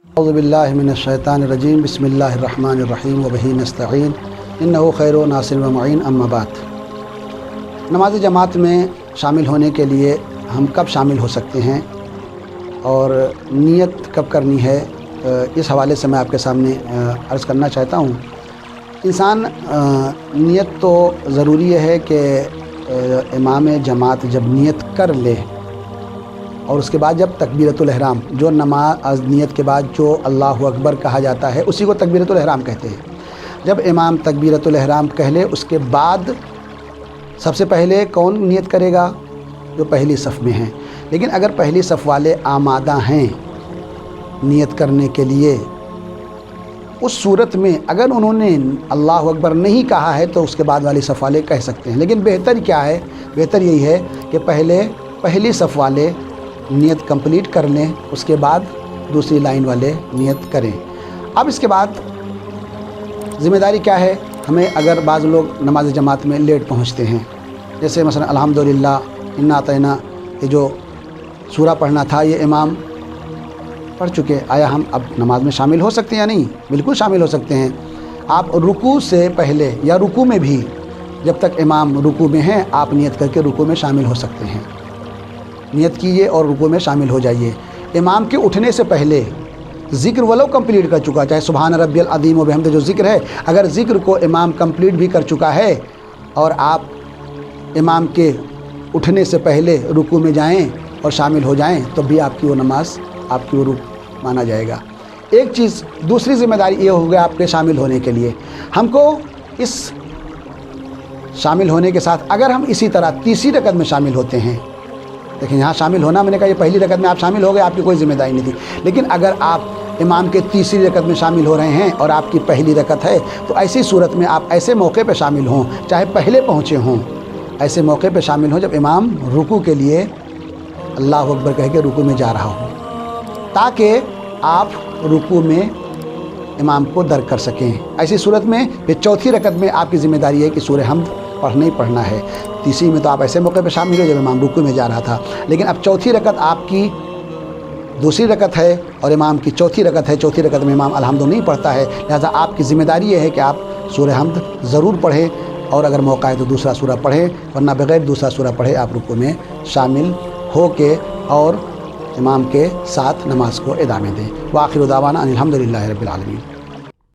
اعوذ باللہ من الشیطان الرجیم بسم اللہ الرحمن الرحیم وبہ نستعین انہ خیر و ناصر و معین اما بعد۔ نماز جماعت میں شامل ہونے کے لیے ہم کب شامل ہو سکتے ہیں اور نیت کب کرنی ہے، اس حوالے سے میں آپ کے سامنے عرض کرنا چاہتا ہوں۔ انسان نیت تو ضروری ہے کہ امام جماعت جب نیت کر لے اور اس کے بعد جب تکبیرۃ الاحرام، جو نماز نیت کے بعد جو اللہ اکبر کہا جاتا ہے اسی کو تکبیرۃ الاحرام کہتے ہیں۔ جب امام تکبیرۃ الاحرام کہہ لے اس کے بعد سب سے پہلے کون نیت کرے گا؟ جو پہلی صف میں ہیں۔ لیکن اگر پہلی صف والے آمادہ ہیں نیت کرنے کے لیے، اس صورت میں اگر انہوں نے اللہ اکبر نہیں کہا ہے تو اس کے بعد والی صف والے کہہ سکتے ہیں۔ لیکن بہتر کیا ہے؟ بہتر یہی ہے کہ پہلے پہلی صف والے نیت کمپلیٹ کر لیں، اس کے بعد دوسری لائن والے نیت کریں۔ اب اس کے بعد ذمہ داری کیا ہے ہمیں؟ اگر بعض لوگ نماز جماعت میں لیٹ پہنچتے ہیں، جیسے مثلا الحمدللہ انا اعطینا، یہ جو سورہ پڑھنا تھا یہ امام پڑھ چکے، آیا ہم اب نماز میں شامل ہو سکتے ہیں یا نہیں؟ بالکل شامل ہو سکتے ہیں۔ آپ رکوع سے پہلے یا رکوع میں بھی جب تک امام رکوع میں ہیں آپ نیت کر کے رکوع میں شامل ہو سکتے ہیں۔ نیت کیجئے اور رکوع میں شامل ہو جائیے۔ امام کے اٹھنے سے پہلے ذکر ولو کمپلیٹ کر چکا، چاہے سبحان ربی العظیم و بحمدہ جو ذکر ہے، اگر ذکر کو امام کمپلیٹ بھی کر چکا ہے اور آپ امام کے اٹھنے سے پہلے رکوع میں جائیں اور شامل ہو جائیں تو بھی آپ کی وہ نماز، آپ کی وہ رکوع مانا جائے گا۔ ایک چیز دوسری ذمہ داری یہ ہوگی آپ کے شامل ہونے کے لیے، ہم کو اس شامل ہونے کے ساتھ اگر ہم اسی طرح تیسری رکعت میں شامل ہوتے ہیں، لیکن یہاں شامل ہونا میں نے کہا یہ پہلی رکعت میں آپ شامل ہو گئے، آپ کی کوئی ذمہ داری نہیں تھی۔ لیکن اگر آپ امام کے تیسری رکعت میں شامل ہو رہے ہیں اور آپ کی پہلی رکعت ہے تو ایسی صورت میں آپ ایسے موقع پہ شامل ہوں، چاہے پہلے پہنچے ہوں، ایسے موقع پہ شامل ہوں جب امام رکوع کے لیے اللہ اکبر کہہ کے رکوع میں جا رہا ہو، تاکہ آپ رکوع میں امام کو درک کر سکیں۔ ایسی صورت میں پھر چوتھی رکعت میں آپ کی ذمہ داری ہے کہ سورہ حمد پڑھنا ہی پڑھنا ہے۔ تیسری میں تو آپ ایسے موقع پہ شامل ہوئے جب امام رکوع میں جا رہا تھا، لیکن اب چوتھی رکعت آپ کی دوسری رکعت ہے اور امام کی چوتھی رکعت ہے، چوتھی رکعت میں امام الحمد نہیں پڑھتا ہے، لہذا آپ کی ذمہ داری یہ ہے کہ آپ سورہ حمد ضرور پڑھیں، اور اگر موقع ہے تو دوسرا سورہ پڑھیں، ورنہ بغیر دوسرا سورہ پڑھے آپ رکوع میں شامل ہو کے اور امام کے ساتھ نماز کو ادامے دیں۔ وآخر دعوانا ان الحمدللہ رب العالمین۔